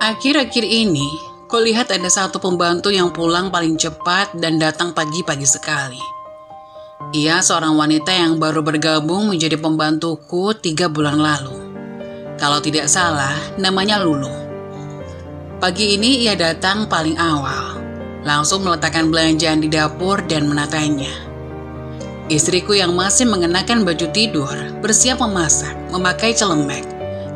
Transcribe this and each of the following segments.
Akhir-akhir ini, kulihat ada satu pembantu yang pulang paling cepat dan datang pagi-pagi sekali. Ia seorang wanita yang baru bergabung menjadi pembantuku 3 bulan lalu. Kalau tidak salah, namanya Lulu. Pagi ini ia datang paling awal, langsung meletakkan belanjaan di dapur dan menatanya. Istriku yang masih mengenakan baju tidur bersiap memasak, memakai celemek,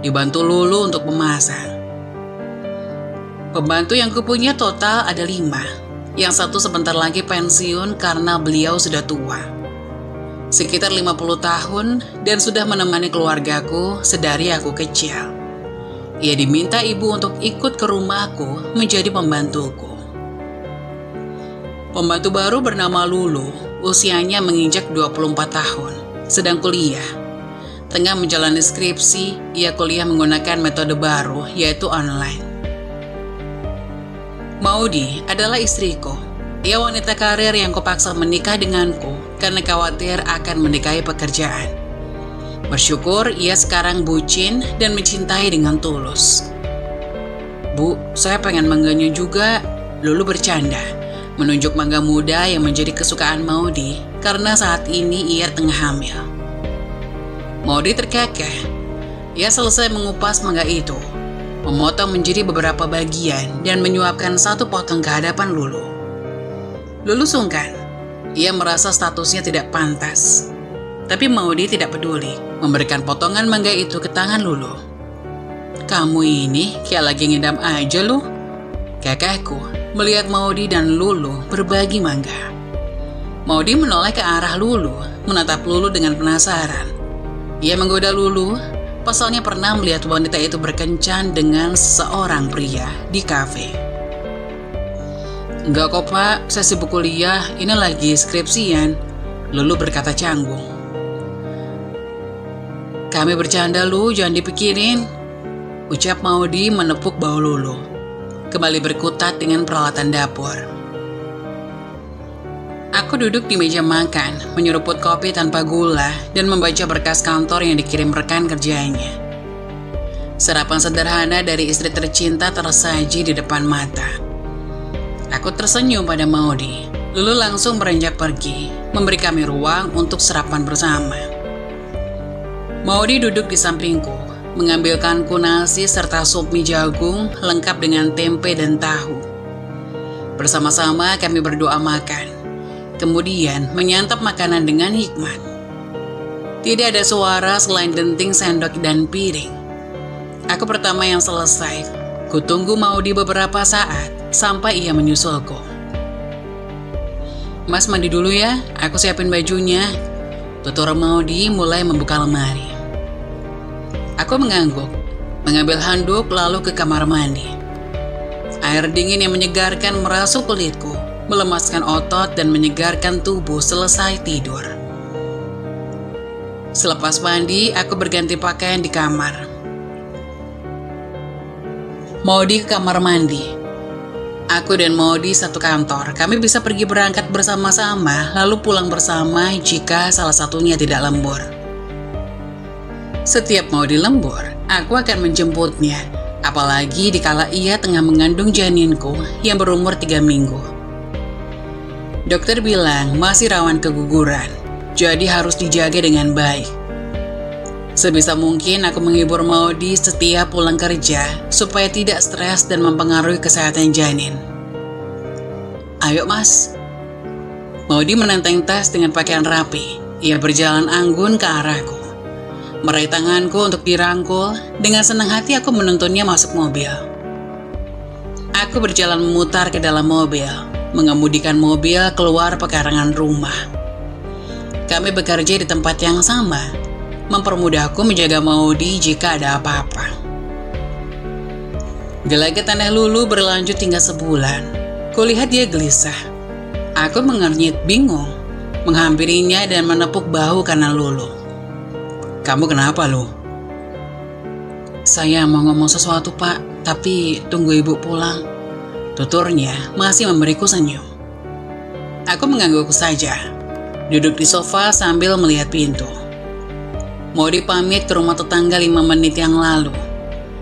dibantu Lulu untuk memasak. Pembantu yang kupunya total ada 5, yang satu sebentar lagi pensiun karena beliau sudah tua. Sekitar 50 tahun dan sudah menemani keluargaku sedari aku kecil. Ia diminta ibu untuk ikut ke rumahku menjadi pembantuku. Pembantu baru bernama Lulu, usianya menginjak 24 tahun, sedang kuliah. Tengah menjalani skripsi, ia kuliah menggunakan metode baru yaitu online. Maudi adalah istriku. Ia wanita karir yang kupaksa menikah denganku karena khawatir akan menikahi pekerjaan. Bersyukur ia sekarang bucin dan mencintai dengan tulus. Bu, saya pengen mangganya juga. Lulu bercanda, menunjuk mangga muda yang menjadi kesukaan Maudi karena saat ini ia tengah hamil. Maudi terkekeh. Ia selesai mengupas mangga itu, memotong menjadi beberapa bagian dan menyuapkan satu potong ke hadapan Lulu. Lulu sungkan. Ia merasa statusnya tidak pantas. Tapi Maudi tidak peduli, memberikan potongan mangga itu ke tangan Lulu. Kamu ini kayak lagi ngidam aja lu. Kakakku melihat Maudi dan Lulu berbagi mangga. Maudi menoleh ke arah Lulu, menatap Lulu dengan penasaran. Ia menggoda Lulu. Pasalnya pernah melihat wanita itu berkencan dengan seorang pria di kafe. Enggak kok pak, saya sibuk kuliah, ini lagi skripsian, Lulu berkata canggung. Kami bercanda lu, jangan dipikirin, ucap Maudi menepuk bahu Lulu. Kembali berkutat dengan peralatan dapur. Aku duduk di meja makan, menyeruput kopi tanpa gula, dan membaca berkas kantor yang dikirim rekan kerjanya. Sarapan sederhana dari istri tercinta tersaji di depan mata. Aku tersenyum pada Maudi, Lulu langsung beranjak pergi, memberi kami ruang untuk sarapan bersama. Maudi duduk di sampingku, mengambilkanku nasi serta sup mie jagung lengkap dengan tempe dan tahu. Bersama-sama kami berdoa makan. Kemudian menyantap makanan dengan hikmat. Tidak ada suara selain denting sendok dan piring. Aku pertama yang selesai. Kutunggu Maudi beberapa saat sampai ia menyusulku. Mas mandi dulu ya, aku siapin bajunya. Tutur Maudi mulai membuka lemari. Aku mengangguk, mengambil handuk lalu ke kamar mandi. Air dingin yang menyegarkan merasuk kulitku, melemaskan otot dan menyegarkan tubuh selesai tidur. Selepas mandi, aku berganti pakaian di kamar. Maudi ke kamar mandi. Aku dan Maudi satu kantor. Kami bisa pergi berangkat bersama-sama, lalu pulang bersama jika salah satunya tidak lembur. Setiap Maudi lembur, aku akan menjemputnya, apalagi dikala ia tengah mengandung janinku yang berumur 3 minggu. Dokter bilang masih rawan keguguran, jadi harus dijaga dengan baik. Sebisa mungkin aku menghibur Maudi setiap pulang kerja supaya tidak stres dan mempengaruhi kesehatan janin. Ayo mas. Maudi menenteng tas dengan pakaian rapi. Ia berjalan anggun ke arahku, meraih tanganku untuk dirangkul. Dengan senang hati aku menuntunnya masuk mobil. Aku berjalan memutar ke dalam mobil, mengemudikan mobil keluar pekarangan rumah. Kami bekerja di tempat yang sama, mempermudahku menjaga Maudi jika ada apa-apa. Gelagat aneh Lulu berlanjut hingga sebulan. Kulihat dia gelisah. Aku mengernyit bingung, menghampirinya dan menepuk bahu kanan Lulu. Kamu kenapa Lu? Saya mau ngomong sesuatu pak, tapi tunggu ibu pulang. Tuturnya masih memberiku senyum. Aku mengangguk saja, duduk di sofa sambil melihat pintu. Maudi pamit ke rumah tetangga 5 menit yang lalu.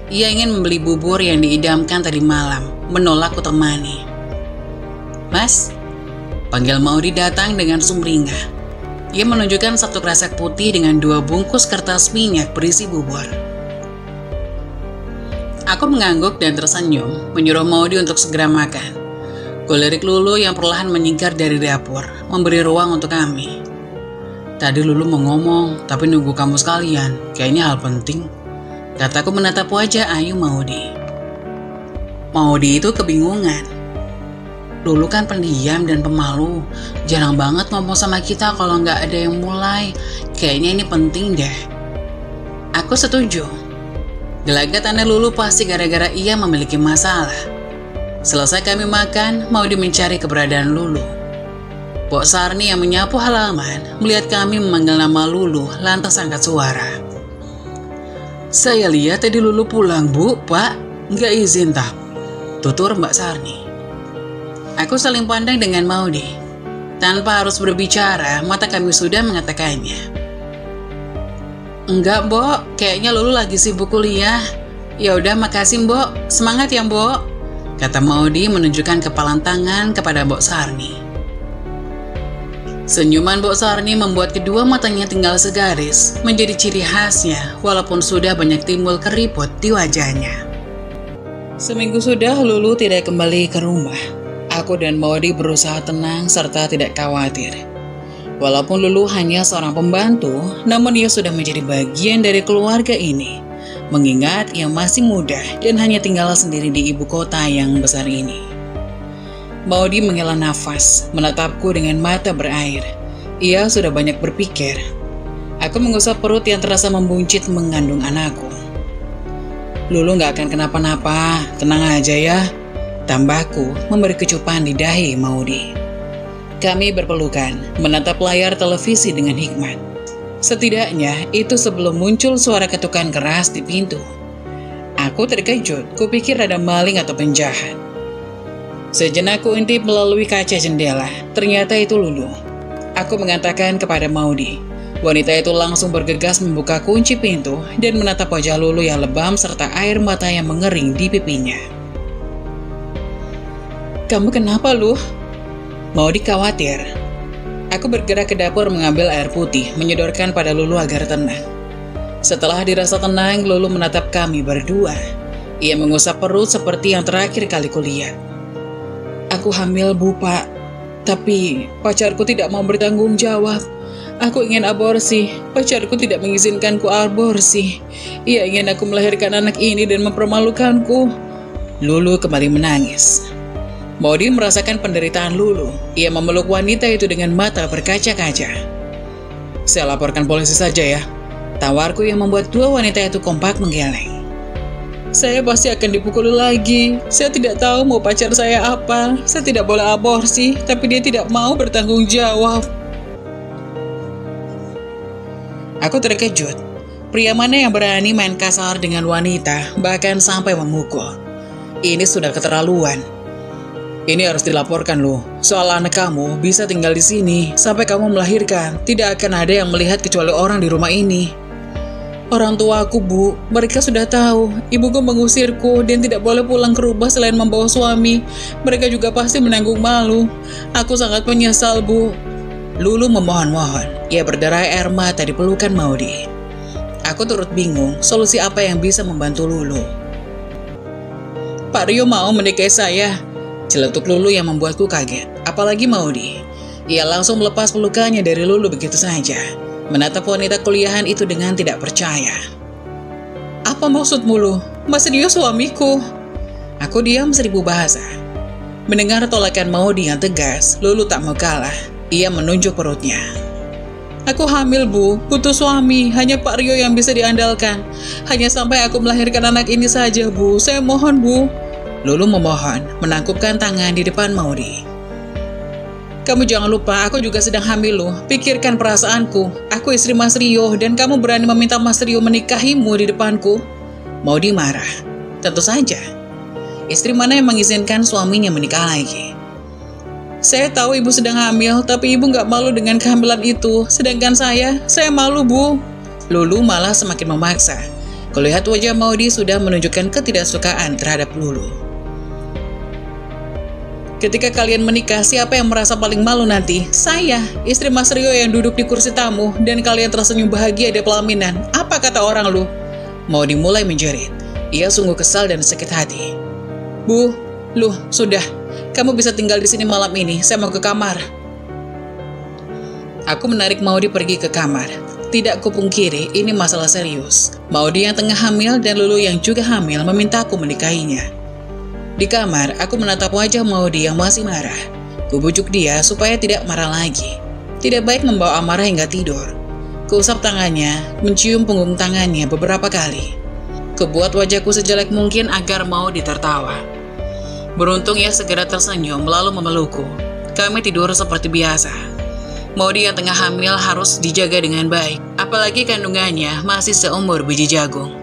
Ia ingin membeli bubur yang diidamkan tadi malam, menolak ku temani. "Mas," panggil Maudi datang dengan sumringah. Ia menunjukkan satu kresek putih dengan 2 bungkus kertas minyak berisi bubur. Aku mengangguk dan tersenyum, menyuruh Maudi untuk segera makan. Kulirik Lulu yang perlahan menyingkir dari dapur, memberi ruang untuk kami. "Tadi Lulu mau ngomong, tapi nunggu kamu sekalian. Kayaknya hal penting," kataku menatap wajah Ayu Maudi. Maudi itu kebingungan. Lulu kan pendiam dan pemalu, jarang banget ngomong sama kita kalau nggak ada yang mulai. Kayaknya ini penting deh. Aku setuju. Gelagat aneh Lulu pasti gara-gara ia memiliki masalah. Selesai kami makan, Maudi mencari keberadaan Lulu. Bok Sarni yang menyapu halaman melihat kami memanggil nama Lulu, lantas angkat suara. "Saya lihat tadi Lulu pulang, Bu, Pak. Nggak izin tak?" tutur Mbak Sarni. Aku saling pandang dengan Maudi. Tanpa harus berbicara, mata kami sudah mengatakannya. "Enggak, Mbok. Kayaknya Lulu lagi sibuk kuliah." "Ya udah, makasih, Mbok. Semangat ya, Mbok," kata Maudi menunjukkan kepalan tangan kepada Mbok Sarni. Senyuman Mbok Sarni membuat kedua matanya tinggal segaris, menjadi ciri khasnya walaupun sudah banyak timbul keriput di wajahnya. Seminggu sudah Lulu tidak kembali ke rumah. Aku dan Maudi berusaha tenang serta tidak khawatir. Walaupun Lulu hanya seorang pembantu, namun ia sudah menjadi bagian dari keluarga ini. Mengingat ia masih muda dan hanya tinggal sendiri di ibu kota yang besar ini. Maudi menghela nafas, menatapku dengan mata berair. Ia sudah banyak berpikir. Aku mengusap perut yang terasa membuncit mengandung anakku. "Lulu gak akan kenapa-napa, tenang aja ya," tambahku memberi kecupan di dahi Maudi. Kami berpelukan, menatap layar televisi dengan hikmat. Setidaknya itu sebelum muncul suara ketukan keras di pintu. Aku terkejut, kupikir ada maling atau penjahat. Sejenak ku intip melalui kaca jendela, ternyata itu Lulu. Aku mengatakan kepada Maudi. Wanita itu langsung bergegas membuka kunci pintu dan menatap wajah Lulu yang lebam serta air mata yang mengering di pipinya. "Kamu kenapa, Lu?" Maudi khawatir. Aku bergerak ke dapur mengambil air putih, menyodorkan pada Lulu agar tenang. Setelah dirasa tenang, Lulu menatap kami berdua. Ia mengusap perut seperti yang terakhir kali kulihat. "Aku hamil, Bu, Pak. Tapi pacarku tidak mau bertanggung jawab. Aku ingin aborsi. Pacarku tidak mengizinkanku aborsi. Ia ingin aku melahirkan anak ini dan mempermalukanku." Lulu kembali menangis. Maudi merasakan penderitaan Lulu. Ia memeluk wanita itu dengan mata berkaca-kaca. "Saya laporkan polisi saja ya," tawarku yang membuat dua wanita itu kompak menggeleng. "Saya pasti akan dipukuli lagi. Saya tidak tahu mau pacar saya apa. Saya tidak boleh aborsi, tapi dia tidak mau bertanggung jawab." Aku terkejut. Pria mana yang berani main kasar dengan wanita, bahkan sampai memukul? Ini sudah keterlaluan. "Ini harus dilaporkan loh. Soal anak kamu bisa tinggal di sini sampai kamu melahirkan. Tidak akan ada yang melihat kecuali orang di rumah ini." "Orang tuaku, Bu. Mereka sudah tahu. Ibuku mengusirku dan tidak boleh pulang ke rumah selain membawa suami. Mereka juga pasti menanggung malu. Aku sangat menyesal, Bu." Lulu memohon-mohon. Ia berderai air mata di pelukan Maudi. Aku turut bingung solusi apa yang bisa membantu Lulu. "Pak Rio mau menikahi saya," celetuk Lulu yang membuatku kaget, apalagi Maudi. Ia langsung melepas pelukannya dari Lulu begitu saja, menatap wanita kuliahan itu dengan tidak percaya. "Apa maksudmu, Lu? Mas dia suamiku." Aku diam 1000 bahasa. Mendengar tolakan Maudi yang tegas, Lulu tak mau kalah. Ia menunjuk perutnya. "Aku hamil, Bu. Butuh suami. Hanya Pak Rio yang bisa diandalkan. Hanya sampai aku melahirkan anak ini saja, Bu. Saya mohon, Bu." Lulu memohon, menangkupkan tangan di depan Maudi. "Kamu jangan lupa, aku juga sedang hamil loh. Pikirkan perasaanku. Aku istri Mas Rio, dan kamu berani meminta Mas Rio menikahimu di depanku?" Maudi marah. Tentu saja. Istri mana yang mengizinkan suaminya menikah lagi? "Saya tahu ibu sedang hamil, tapi ibu nggak malu dengan kehamilan itu. Sedangkan saya malu, Bu." Lulu malah semakin memaksa. Kulihat wajah Maudy sudah menunjukkan ketidaksukaan terhadap Lulu. Ketika kalian menikah, siapa yang merasa paling malu nanti? Saya, istri Mas Rio yang duduk di kursi tamu, dan kalian tersenyum bahagia di pelaminan. Apa kata orang lu? Maudy mulai menjerit. Ia sungguh kesal dan sakit hati. Bu, lu, sudah. Kamu bisa tinggal di sini malam ini, saya mau ke kamar. Aku menarik Maudy pergi ke kamar. Tidak kupungkiri, ini masalah serius. Maudy yang tengah hamil dan Lulu yang juga hamil meminta aku menikahinya. Di kamar, aku menatap wajah Maudy yang masih marah. Kubujuk dia supaya tidak marah lagi. Tidak baik membawa amarah hingga tidur. Kuusap tangannya, mencium punggung tangannya beberapa kali. Kubuat wajahku sejelek mungkin agar Maudy tertawa. Beruntung ia segera tersenyum lalu memelukku. Kami tidur seperti biasa. Maudy yang tengah hamil harus dijaga dengan baik, apalagi kandungannya masih seumur biji jagung.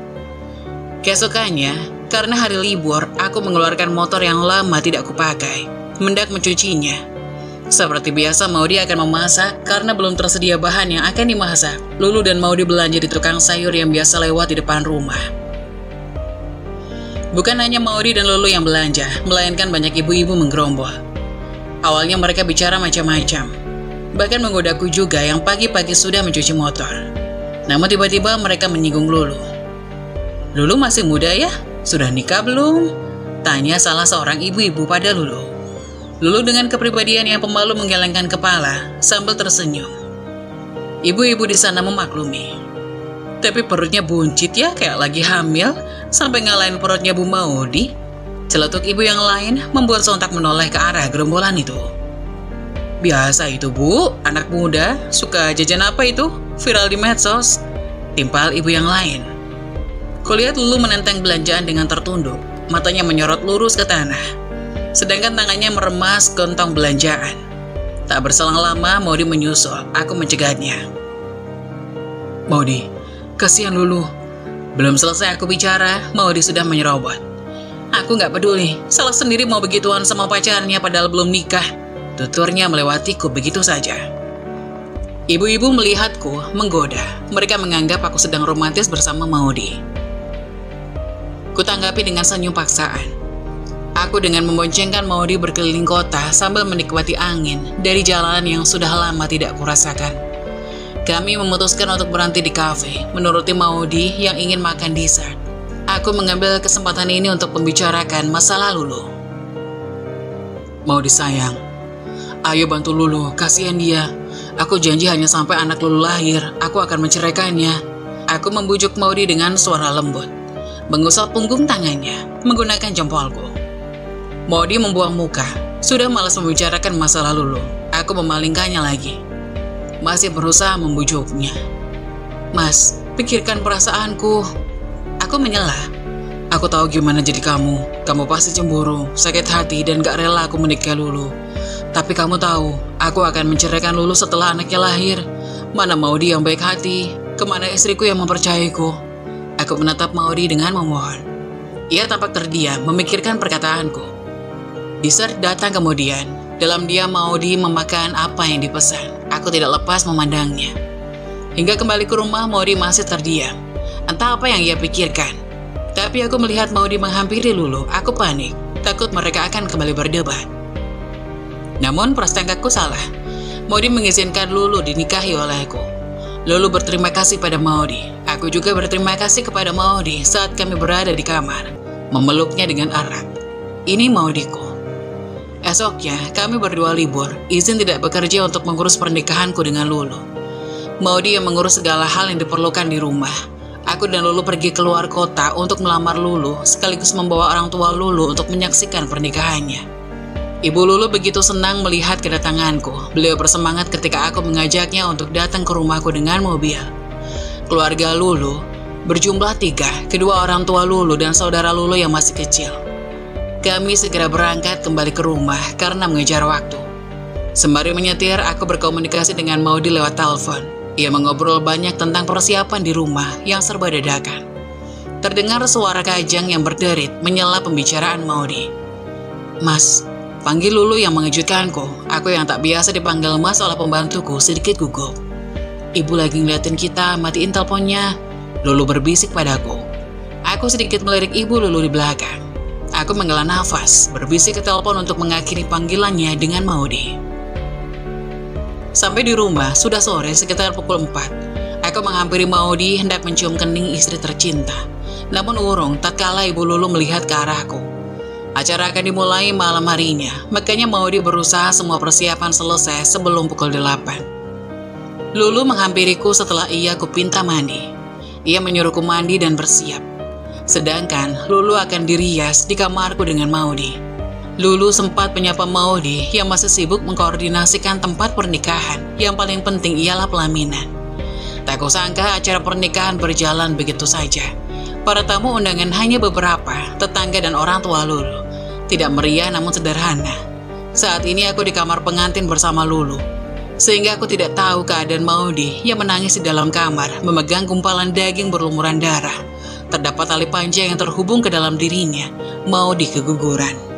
Keesokannya, karena hari libur, aku mengeluarkan motor yang lama tidak kupakai, hendak mencucinya. Seperti biasa, Maudy akan memasak karena belum tersedia bahan yang akan dimasak. Lulu dan Maudy belanja di tukang sayur yang biasa lewat di depan rumah. Bukan hanya Maudy dan Lulu yang belanja, melainkan banyak ibu-ibu menggerombol. Awalnya mereka bicara macam-macam, bahkan menggodaku juga yang pagi-pagi sudah mencuci motor. Namun tiba-tiba mereka menyinggung Lulu. Lulu masih muda ya? Sudah nikah belum? Tanya salah seorang ibu-ibu pada Lulu. Lulu dengan kepribadian yang pemalu menggelengkan kepala sambil tersenyum. Ibu-ibu di sana memaklumi. Tapi perutnya buncit ya, kayak lagi hamil, sampai ngalahin perutnya Bu Maudy. Celetuk ibu yang lain membuat sontak menoleh ke arah gerombolan itu. Biasa itu Bu, anak muda, suka jajan apa itu? Viral di medsos. Timpal ibu yang lain. Kulihat Lulu menenteng belanjaan dengan tertunduk, matanya menyorot lurus ke tanah. Sedangkan tangannya meremas kantong belanjaan. Tak berselang lama, Maudy menyusul. Aku mencegahnya. Maudy, kasihan Lulu. Belum selesai aku bicara, Maudy sudah menyerobot. Aku nggak peduli, salah sendiri mau begituan sama pacarnya padahal belum nikah. Tuturnya melewatiku begitu saja. Ibu-ibu melihatku, menggoda. Mereka menganggap aku sedang romantis bersama Maudy. Kutanggapi dengan senyum paksaan. Aku dengan memboncengkan Maudy berkeliling kota sambil menikmati angin dari jalanan yang sudah lama tidak kurasakan. Kami memutuskan untuk berhenti di kafe, menuruti Maudy yang ingin makan dessert. Aku mengambil kesempatan ini untuk membicarakan masalah Lulu. Maudy sayang, ayo bantu Lulu, kasihan dia. Aku janji hanya sampai anak Lulu lahir, aku akan menceraikannya. Aku membujuk Maudy dengan suara lembut, mengusap punggung tangannya, menggunakan jempolku. Maudy membuang muka, sudah malas membicarakan masalah Lulu. Aku memalingkannya lagi, masih berusaha membujuknya. Mas, pikirkan perasaanku. Aku menyela. Aku tahu gimana jadi kamu. Kamu pasti cemburu, sakit hati, dan gak rela aku menikah Lulu. Tapi kamu tahu, aku akan menceraikan Lulu setelah anaknya lahir. Mana Maudy yang baik hati? Kemana istriku yang mempercayaiku? Aku menatap Maudy dengan memohon. Ia tampak terdiam, memikirkan perkataanku. Dessert datang kemudian. Dalam diam Maudy memakan apa yang dipesan. Aku tidak lepas memandangnya. Hingga kembali ke rumah, Maudy masih terdiam. Entah apa yang ia pikirkan. Tapi aku melihat Maudy menghampiri Lulu. Aku panik, takut mereka akan kembali berdebat. Namun prasangkaku salah. Maudy mengizinkan Lulu dinikahi olehku. Lulu berterima kasih pada Maudy. Aku juga berterima kasih kepada Maudy saat kami berada di kamar, memeluknya dengan erat. Ini Maudyku. Esoknya, kami berdua libur, izin tidak bekerja untuk mengurus pernikahanku dengan Lulu. Maudy yang mengurus segala hal yang diperlukan di rumah. Aku dan Lulu pergi keluar kota untuk melamar Lulu, sekaligus membawa orang tua Lulu untuk menyaksikan pernikahannya. Ibu Lulu begitu senang melihat kedatanganku. Beliau bersemangat ketika aku mengajaknya untuk datang ke rumahku dengan mobil. Keluarga Lulu berjumlah 3, kedua orang tua Lulu dan saudara Lulu yang masih kecil. Kami segera berangkat kembali ke rumah karena mengejar waktu. Sembari menyetir, aku berkomunikasi dengan Maudy lewat telepon. Ia mengobrol banyak tentang persiapan di rumah yang serba dadakan. Terdengar suara Kajang yang berderit menyela pembicaraan Maudy. Mas, panggil Lulu yang mengejutkanku. Aku yang tak biasa dipanggil Mas oleh pembantuku sedikit gugup. Ibu lagi ngeliatin kita, matiin teleponnya. Lulu berbisik padaku. Aku sedikit melirik Ibu Lulu di belakang. Aku menghela nafas, berbisik ke telepon untuk mengakhiri panggilannya dengan Maudy. Sampai di rumah, sudah sore sekitar pukul 4. Aku menghampiri Maudy hendak mencium kening istri tercinta. Namun urung tatkala Ibu Lulu melihat ke arahku. Acara akan dimulai malam harinya, makanya Maudy berusaha semua persiapan selesai sebelum pukul 8. Lulu menghampiriku setelah ia kupinta mandi. Ia menyuruhku mandi dan bersiap. Sedangkan Lulu akan dirias di kamarku dengan Maudy. Lulu sempat menyapa Maudy yang masih sibuk mengkoordinasikan tempat pernikahan. Yang paling penting ialah pelaminan. Tak kusangka acara pernikahan berjalan begitu saja. Para tamu undangan hanya beberapa, tetangga dan orang tua Lulu. Tidak meriah namun sederhana. Saat ini aku di kamar pengantin bersama Lulu. Sehingga aku tidak tahu keadaan Maudy yang menangis di dalam kamar, memegang gumpalan daging berlumuran darah. Terdapat tali panjang yang terhubung ke dalam dirinya. Maudy keguguran.